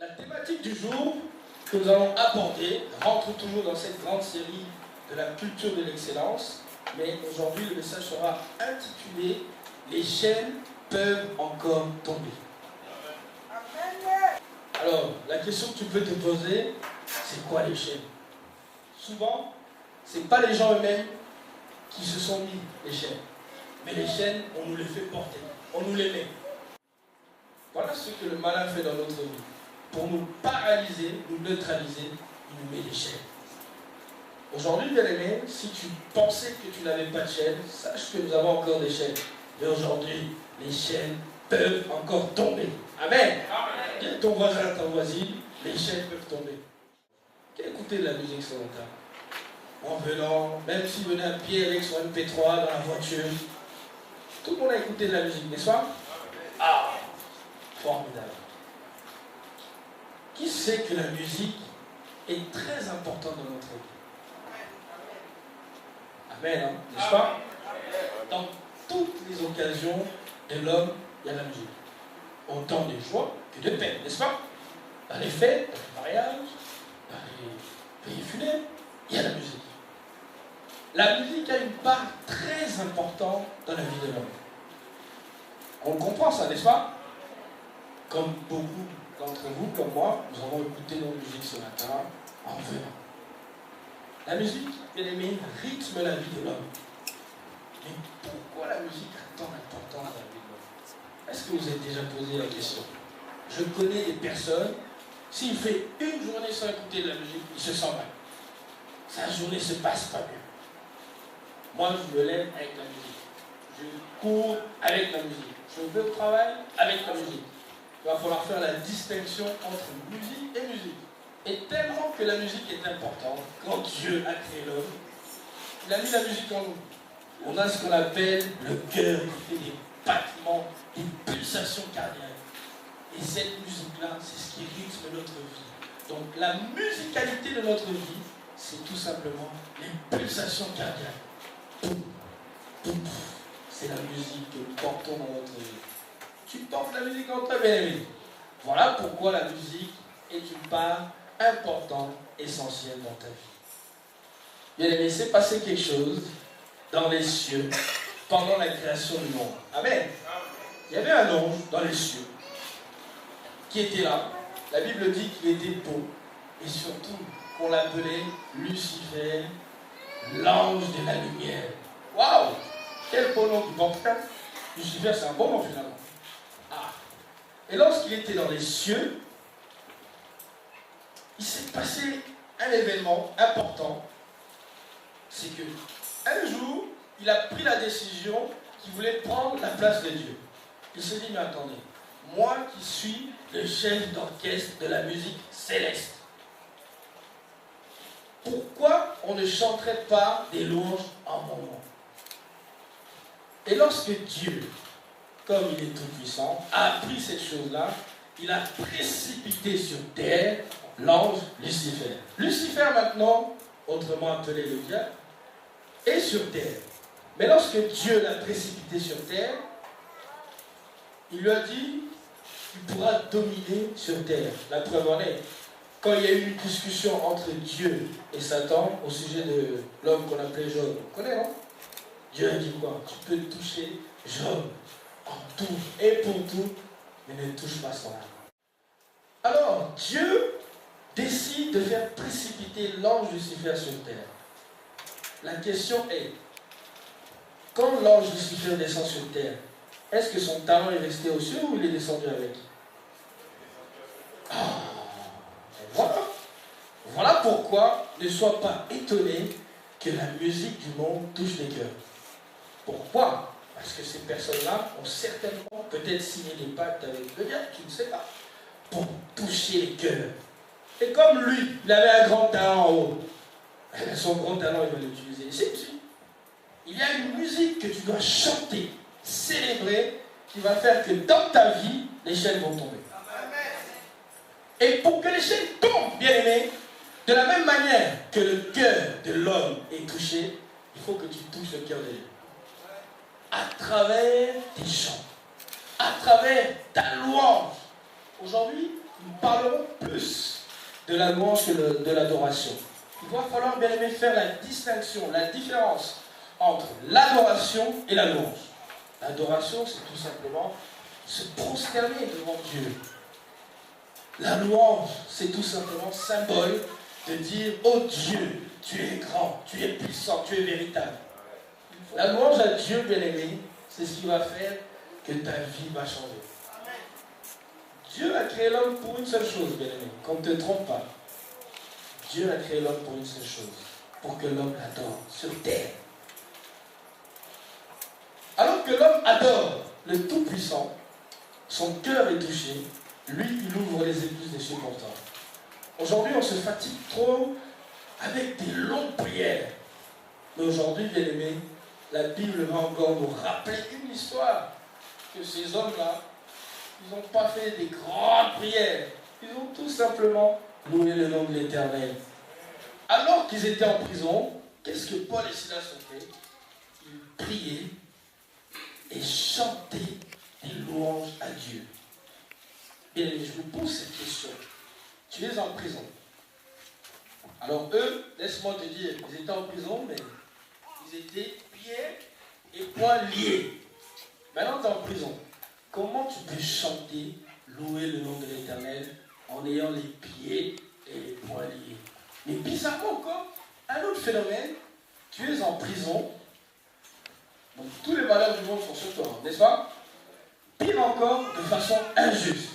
La thématique du jour que nous allons aborder rentre toujours dans cette grande série de la culture de l'excellence, mais aujourd'hui le message sera intitulé « Les chaînes peuvent encore tomber ». Alors, la question que tu peux te poser, c'est quoi les chaînes? Souvent, ce n'est pas les gens eux-mêmes qui se sont mis les chaînes, mais les chaînes, on nous les fait porter, on nous les met. Voilà ce que le malin fait dans notre vie. Pour nous paralyser, nous neutraliser, il nous met des chaînes. Aujourd'hui, bien aimé, si tu pensais que tu n'avais pas de chaînes, sache que nous avons encore des chaînes. Et aujourd'hui, les chaînes peuvent encore tomber. Amen. Dis à ton voisin, à ta voisine, les chaînes peuvent tomber. Qui a écouté de la musique ce matin? En venant, même s'il venait à pied avec son MP3 dans la voiture, tout le monde a écouté de la musique, n'est-ce pas? Ah, formidable. Qui sait que la musique est très importante dans notre vie? Amen, hein, n'est-ce pas? Dans toutes les occasions de l'homme, il y a la musique. Autant de joie que de peine, n'est-ce pas? Dans les fêtes, dans les mariages, dans les pays funèbres, il y a la musique. La musique a une part très importante dans la vie de l'homme. On comprend ça, n'est-ce pas? Comme beaucoup d'entre vous, comme moi, nous avons écouté nos musiques ce matin en venant. La musique, bien aimé, rythme la vie de l'homme. Mais pourquoi la musique a tant d'importance dans la vie de l'homme? Est-ce que vous avez déjà posé la question? Je connais des personnes, s'il fait une journée sans écouter de la musique, il se sent mal. Sa journée ne se passe pas bien. Moi, je me lève avec la musique. Je cours avec la musique. Je vais au travail avec la musique. Il va falloir faire la distinction entre musique et musique. Et tellement que la musique est importante, quand Dieu a créé l'homme, il a mis la musique en nous. On a ce qu'on appelle le cœur qui fait des battements, des pulsations cardiaques. Et cette musique-là, c'est ce qui rythme notre vie. Donc la musicalité de notre vie, c'est tout simplement les pulsations cardiaques. C'est la musique que nous portons dans notre vie. Tu portes la musique en toi, bien aimé. Voilà pourquoi la musique est une part importante, essentielle dans ta vie. Bien aimé, c'est passé quelque chose dans les cieux pendant la création du monde. Amen. Il y avait un ange dans les cieux qui était là. La Bible dit qu'il était beau et surtout qu'on l'appelait Lucifer, l'ange de la lumière. Waouh! Quel beau nom du portrait. Lucifer, c'est un bon nom finalement. Ah. Et lorsqu'il était dans les cieux, il s'est passé un événement important. C'est que un jour, il a pris la décision qu'il voulait prendre la place de Dieu. Il s'est dit, mais attendez, moi qui suis le chef d'orchestre de la musique céleste, pourquoi on ne chanterait pas des louanges en mon nom? Et lorsque Dieu, comme il est tout-puissant, a appris cette chose-là, il a précipité sur terre l'ange Lucifer. Lucifer maintenant, autrement appelé le diable, est sur terre. Mais lorsque Dieu l'a précipité sur terre, il lui a dit, tu pourras dominer sur terre. La preuve en est, quand il y a eu une discussion entre Dieu et Satan au sujet de l'homme qu'on appelait Job, on connaît, non? Dieu a dit quoi? Tu peux toucher Job en tout et pour tout, mais ne touche pas son âme. Alors, Dieu décide de faire précipiter l'ange Lucifer sur terre. La question est, quand l'ange Lucifer descend sur terre, est-ce que son talent est resté aux cieux ou il est descendu avec? Voilà. Voilà pourquoi ne sois pas étonné que la musique du monde touche les cœurs. Pourquoi? Parce que ces personnes-là ont certainement peut-être signé des pactes avec le diable, tu ne sais pas, pour toucher les cœurs. Et comme lui, il avait un grand talent en haut, son grand talent, il va l'utiliser ici aussi. Il y a une musique que tu dois chanter, célébrer, qui va faire que dans ta vie, les chaînes vont tomber. Et pour que les chaînes tombent, bien aimés, de la même manière que le cœur de l'homme est touché, il faut que tu touches le cœur de Dieu. À travers tes chants, à travers ta louange. Aujourd'hui, nous parlerons plus de la louange que de l'adoration. Il va falloir bien aimer faire la distinction, la différence entre l'adoration et la louange. L'adoration, c'est tout simplement se prosterner devant Dieu. La louange, c'est tout simplement symbole de dire « Oh Dieu, tu es grand, tu es puissant, tu es véritable ». La louange à Dieu, bien-aimé, c'est ce qui va faire que ta vie va changer. Dieu a créé l'homme pour une seule chose, bien-aimé, qu'on ne te trompe pas. Dieu a créé l'homme pour une seule chose, pour que l'homme l'adore sur terre. Alors que l'homme adore le Tout-Puissant, son cœur est touché, lui, il ouvre les écluses des cieux pour toi. Aujourd'hui, on se fatigue trop avec des longues prières. Mais aujourd'hui, bien aimé, la Bible va encore nous rappeler une histoire que ces hommes-là, ils n'ont pas fait des grandes prières. Ils ont tout simplement loué le nom de l'Éternel. Alors qu'ils étaient en prison, qu'est-ce que Paul et Silas ont fait? Ils priaient et chantaient des louanges à Dieu. Bien aimé, je vous pose cette question. Tu es en prison. Alors eux, laisse-moi te dire, ils étaient en prison, mais ils étaient pieds et poings liés. Maintenant, tu es en prison. Comment tu peux chanter, louer le nom de l'Éternel en ayant les pieds et les poings liés? Mais bizarrement encore, un autre phénomène, tu es en prison, donc tous les malheurs du monde sont sur toi, n'est-ce pas? Pire encore, de façon injuste.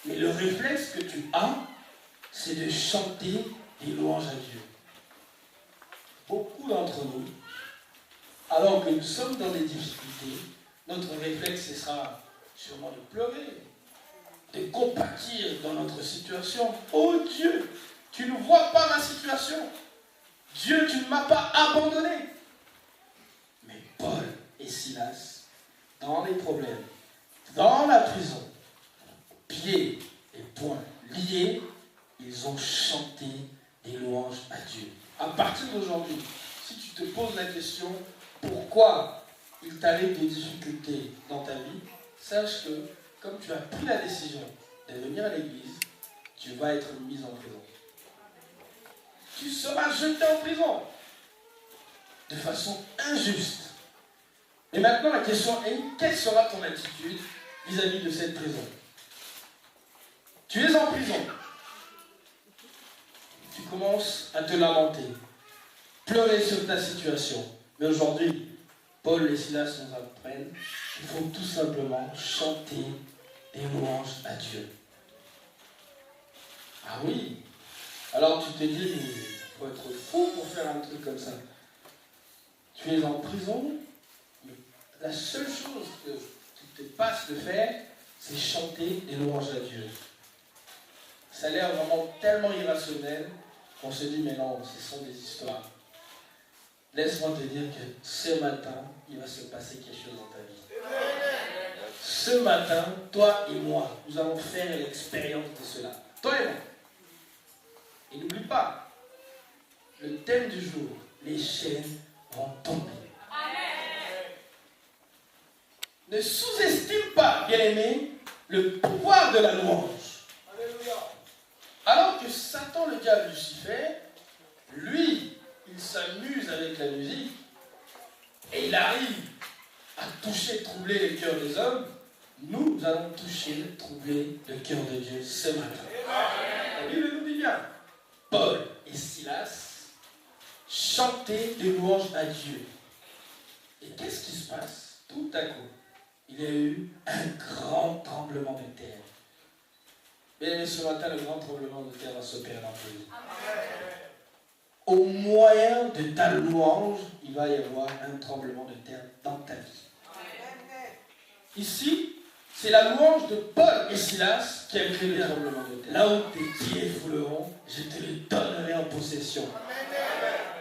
Mais le réflexe que tu as, c'est de chanter des louanges à Dieu. Beaucoup d'entre nous, alors que nous sommes dans des difficultés, notre réflexe, ce sera sûrement de pleurer, de compatir dans notre situation. Oh Dieu, tu ne vois pas ma situation. Dieu, tu ne m'as pas abandonné. Mais Paul et Silas, dans les problèmes, dans la prison, pieds et poings liés, ils ont chanté des louanges à Dieu. À partir d'aujourd'hui, si tu te poses la question pourquoi il t'arrive des difficultés dans ta vie, sache que comme tu as pris la décision de venir à l'église, tu vas être mis en prison. Tu seras jeté en prison de façon injuste. Et maintenant la question est, quelle sera ton attitude vis-à-vis de cette prison? Tu es en prison. Tu commences à te lamenter, pleurer sur ta situation. Mais aujourd'hui, Paul et Silas nous apprennent qu'il faut tout simplement chanter des louanges à Dieu. Ah oui. Alors tu te dis, il faut être fou pour faire un truc comme ça. Tu es en prison, mais la seule chose que tu te passes de faire, c'est chanter des louanges à Dieu. Ça a l'air vraiment tellement irrationnel qu'on se dit, mais non, ce sont des histoires. Laisse-moi te dire que ce matin, il va se passer quelque chose dans ta vie. Ce matin, toi et moi, nous allons faire l'expérience de cela. Toi et moi. Et n'oublie pas, le thème du jour, les chaînes vont tomber. Ne sous-estime pas, bien-aimé, le pouvoir de la louange. Alors que Satan, le diable Lucifer, lui, il s'amuse avec la musique et il arrive à toucher, troubler les cœurs des hommes. Nous allons toucher, troubler le cœur de Dieu ce matin. La Bible nous dit bien, Paul et Silas chantaient des louanges à Dieu. Et qu'est-ce qui se passe? Tout à coup, il y a eu un grand tremblement de terre. Bien, ce matin, le grand tremblement de terre va s'opérer dans le pays. Au moyen de ta louange, il va y avoir un tremblement de terre dans ta vie. Ici, c'est la louange de Paul et Silas qui a créé le tremblement de terre. Là où tes pieds fouleront, je te le donnerai en possession.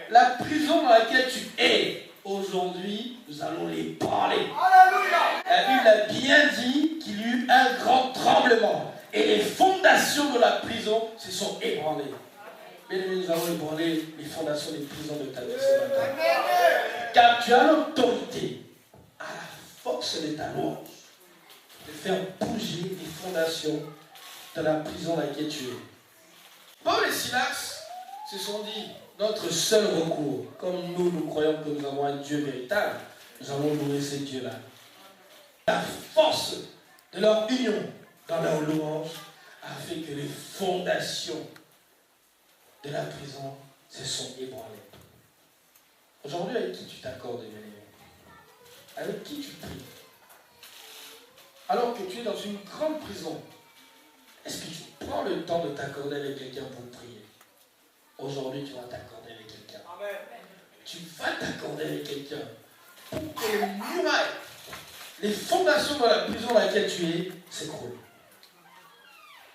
La prison dans laquelle tu es aujourd'hui, nous allons les parler. La Bible a bien dit qu'il y eut un grand tremblement. Et les fondations de la prison se sont ébranlées. Bien aimé, nous allons ébranler les fondations des prisons de ta vie ce matin. Car tu as l'autorité, à la force de ta louange, de faire bouger les fondations dans la prison dans laquelle tu es. Paul et Silas se sont dit, notre seul recours, comme nous croyons que nous avons un Dieu véritable, nous allons louer ce Dieu-là. La force de leur union dans leur louange a fait que les fondations de la prison se sont ébranlées. Aujourd'hui, avec qui tu t'accordes, bien-aimé? Avec qui tu pries? Alors que tu es dans une grande prison, est-ce que tu prends le temps de t'accorder avec quelqu'un pour prier? Aujourd'hui, tu vas t'accorder avec quelqu'un. Amen. Tu vas t'accorder avec quelqu'un pour que les murailles, les fondations de la prison dans laquelle tu es, s'écroulent.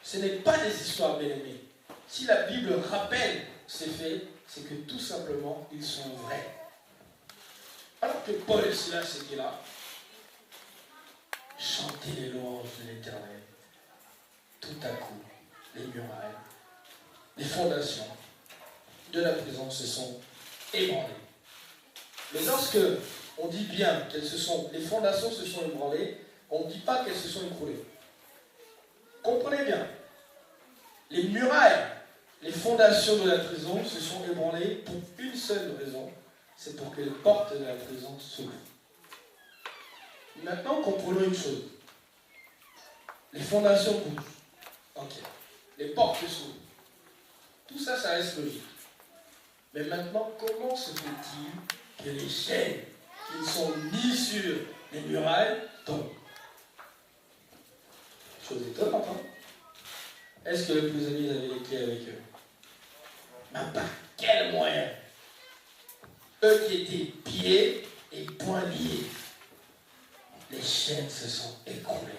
Ce n'est pas des histoires, bien-aimées. Si la Bible rappelle ces faits, c'est que tout simplement, ils sont vrais. Alors que Paul et Silas étaient là, chantaient les louanges de l'Éternel. Tout à coup, les murailles, les fondations de la prison se sont ébranlées. Mais lorsque on dit bien qu'elles les fondations se sont ébranlées, on ne dit pas qu'elles se sont écroulées. Comprenez bien, les murailles, les fondations de la prison se sont ébranlées pour une seule raison, c'est pour que les portes de la prison s'ouvrent. Maintenant, comprenons une chose. Les fondations bougent. Ok. Les portes s'ouvrent. Tout ça, ça reste logique. Mais maintenant, comment se fait-il que les chaînes qui ne sont ni sur les murailles tombent? Chose étonnante, hein? Est-ce que les prisonniers avaient les clés avec eux? Mais par quel moyen? Eux qui étaient pieds et poings liés, les chaînes se sont écroulées.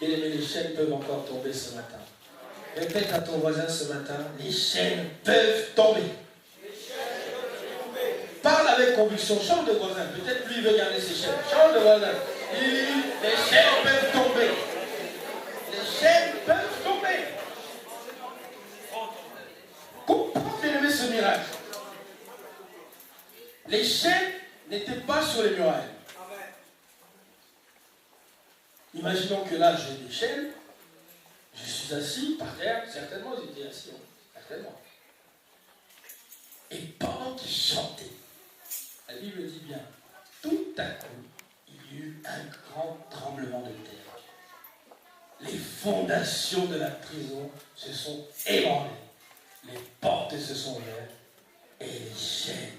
Et les chaînes peuvent encore tomber ce matin. Répète à ton voisin ce matin, les chaînes peuvent tomber. Parle avec conviction, change de voisin. Peut-être lui veut garder ses chaînes. Change de voisin. Les chaînes peuvent tomber. Les chaînes peuvent tomber. Comprends bien ce miracle. Les chaînes n'étaient pas sur les murailles. Imaginons que là j'ai des chaînes. Je suis assis par terre, certainement ils étaient assis, certainement. Et pendant qu'ils chantaient, la Bible dit bien, tout à coup, il y eut un grand tremblement de terre. Les fondations de la prison se sont ébranlées, les portes se sont ouvertes et les chaînes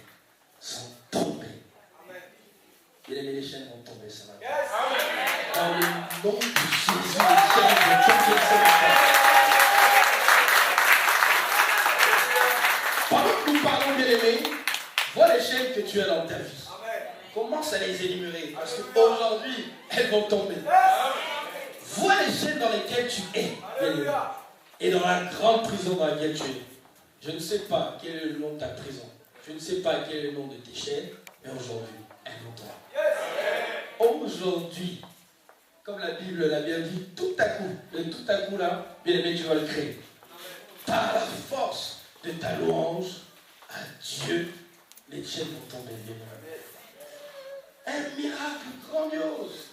sont tombées. Les chaînes vont tomber ce matin. Dans le nom de Jésus, les chaînes vont tomber ce matin. Pendant que nous parlons, bien-aimés, vois les chaînes que tu as dans ta vie. Commence à les énumérer, parce qu'aujourd'hui, elles vont tomber. Vois les chaînes dans lesquelles tu es, bien-aimé, et dans la grande prison dans laquelle tu es. Je ne sais pas quel est le nom de ta prison. Je ne sais pas quel est le nom de tes chaînes, mais aujourd'hui, elles vont tomber. Aujourd'hui, comme la Bible l'a bien dit, tout à coup, le tout à coup là, bien aimé, tu vas le créer. Par la force de ta louange à Dieu, les chaînes vont tomber, bien aimé. Un miracle grandiose.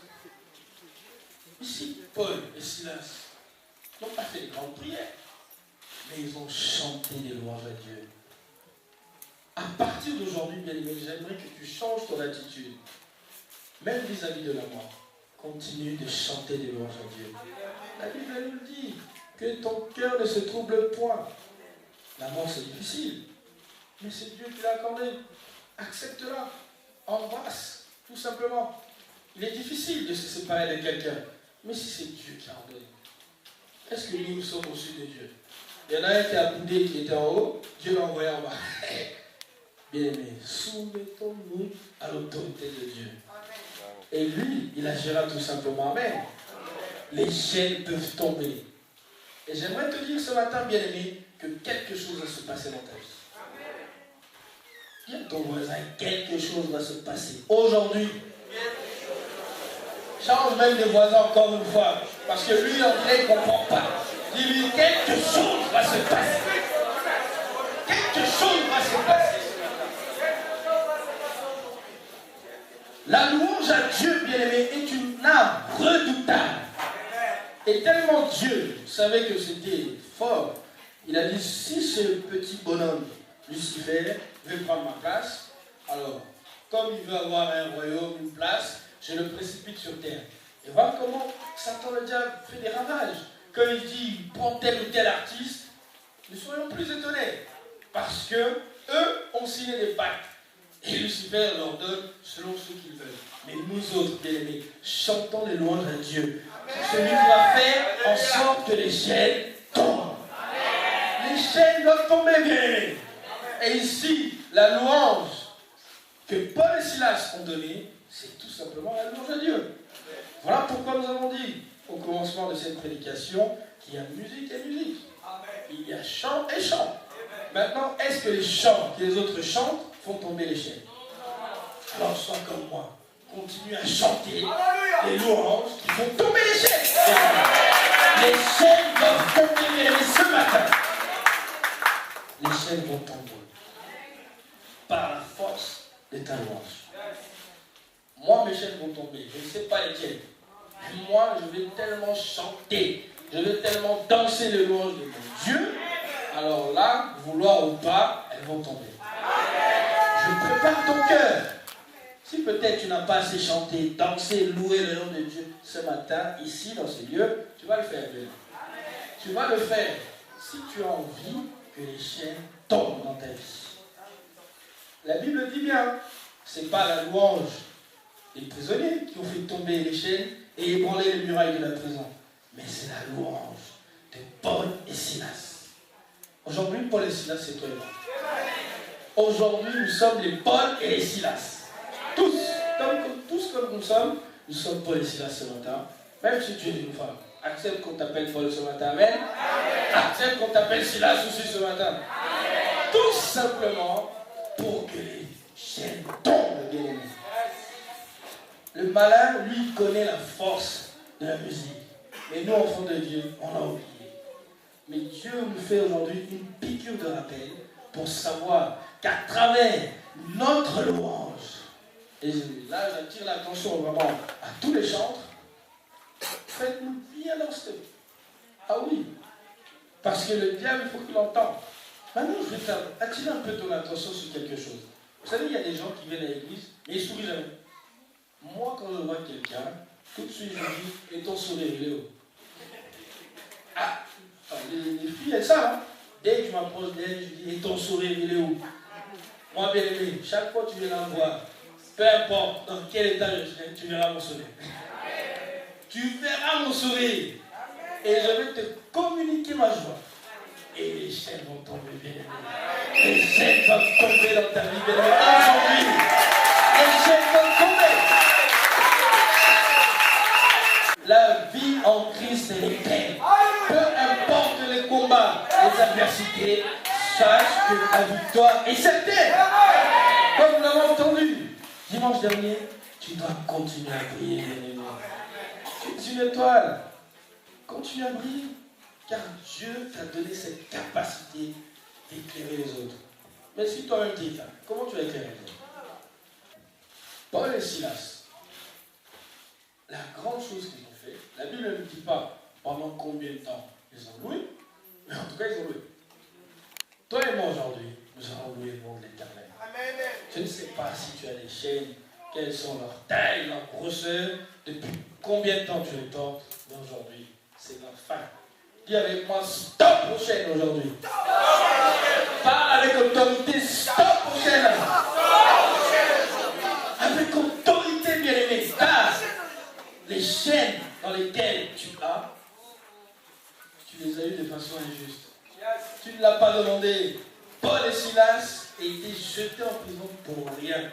Ici, Paul et Silas n'ont pas fait de grandes prières, mais ils ont chanté des louanges à Dieu. À partir d'aujourd'hui, bien aimé, j'aimerais que tu changes ton attitude. Même vis-à-vis de la mort, continue de chanter des louanges à Dieu. La Bible nous dit que ton cœur ne se trouble point. La mort, c'est difficile, mais c'est Dieu qui l'a accordé. Accepte-la, embrasse, tout simplement. Il est difficile de se séparer de quelqu'un, mais si c'est Dieu qui a ordonné, est-ce que nous sommes au-dessus de Dieu? Il y en a un qui a boudé, qui était en haut, Dieu l'a envoyé en bas. Bien-aimé, soumettons-nous à l'autorité de Dieu. Et lui, il agira tout simplement. Amen. Les chaînes peuvent tomber. Et j'aimerais te dire ce matin, bien-aimé, que quelque chose va se passer dans ta vie. Dis à ton voisin, quelque chose va se passer. Aujourd'hui, change même de voisin encore une fois. Parce que lui, en vrai, il ne comprend pas. Dis-lui, quelque chose va se passer. Quelque chose va se passer. La louange à Dieu, bien-aimé, est une âme redoutable. Et tellement Dieu savait que c'était fort, il a dit, si ce petit bonhomme, Lucifer, veut prendre ma place, alors, comme il veut avoir un royaume, une place, je le précipite sur terre. Et voilà comment Satan le diable fait des ravages. Quand il dit, prends tel ou tel artiste, ne soyons plus étonnés. Parce que eux ont signé des pactes. Et Lucifer leur donne selon ce qu'ils veulent. Mais nous autres, bien-aimés, chantons les louanges à Dieu. Celui qui va faire en sorte que les chaînes tombent. Les chaînes doivent tomber, bien-aimés. Et ici, la louange que Paul et Silas ont donnée, c'est tout simplement la louange à Dieu. Voilà pourquoi nous avons dit au commencement de cette prédication qu'il y a musique et musique. Il y a chant et chant. Maintenant, est-ce que les chants que les autres chantent font tomber les chaînes? Alors, sois comme moi. Continue à chanter les louanges qui font tomber les chaînes. Les chaînes doivent tomber, mais ce matin, les chaînes vont tomber par la force de ta louange. Moi, mes chaînes vont tomber. Je ne sais pas lesquelles. Moi, je vais tellement chanter, je vais tellement danser les louanges de mon Dieu. Alors là, vouloir ou pas, elles vont tomber. Je prépare ton cœur. Si peut-être tu n'as pas assez chanté, dansé, loué le nom de Dieu ce matin, ici, dans ce lieu, tu vas le faire. Tu vas le faire si tu as envie que les chaînes tombent dans ta vie. La Bible dit bien, ce n'est pas la louange des prisonniers qui ont fait tomber les chaînes et ébranler les murailles de la prison, mais c'est la louange de Paul et Silas. Aujourd'hui, Paul et Silas, c'est toi et moi. Aujourd'hui, nous sommes les Paul et les Silas. Tous comme nous sommes Paul et Silas ce matin. Même si tu es une femme, accepte qu'on t'appelle Paul ce matin. Amen. Accepte qu'on t'appelle Silas aussi ce matin. Amen. Tout simplement pour que les chaînes tombent, bien aimés. Le malin, lui, connaît la force de la musique. Mais nous, enfants de Dieu, on l'a oublié. Mais Dieu nous fait aujourd'hui une piqûre de rappel pour savoir qu'à travers notre louange, et là j'attire l'attention vraiment à tous les chantres, faites-nous bien danser. Ah oui, parce que le diable, il faut qu'il l'entende. Maintenant, je vais attirer un peu ton attention sur quelque chose. Vous savez, il y a des gens qui viennent à l'église, mais ils ne sourient jamais. Moi, quand je vois quelqu'un, tout de suite je dis, et ton sourire, il est où? Ah, les filles, elles savent, hein? Dès que je m'approche d'elles, je dis, et ton sourire, il est où? Moi, bien aimé, chaque fois que tu viens la voir, peu importe dans quel état je suis, tu verras mon sourire. Tu verras mon sourire. Et je vais te communiquer ma joie. Et les chaînes vont tomber, bien aimé. Les chaînes vont tomber dans ta vie, bien aimé. Aujourd'hui, les chaînes vont tomber. La vie en Christ, elle est belle. Peu importe les combats, les adversités, sache que la victoire est certaine. Comme nous l'avons entendu dimanche dernier, tu dois continuer à briller, bien-aimé. Tu es une étoile. Continue à briller, car Dieu t'a donné cette capacité d'éclairer les autres. Mais si toi-même tu es là, comment tu vas éclairer les autres? Paul et Silas, la grande chose qu'ils ont fait, la Bible ne dit pas pendant combien de temps ils ont loué, mais en tout cas ils ont loué. Toi et moi aujourd'hui, nous allons louer le nom de l'Éternel. Je ne sais pas si tu as des chaînes, quelles sont leurs tailles, leur grosseur, depuis combien de temps tu les portes, mais aujourd'hui, c'est la fin. Dis avec moi, stop aux chaînes aujourd'hui. Parle avec autorité, stop aux chaînes. Avec autorité, bien aimé, car les chaînes dans lesquelles tu les as eues de façon injuste. Tu ne l'as pas demandé. Paul et Silas étaient jetés en prison pour rien.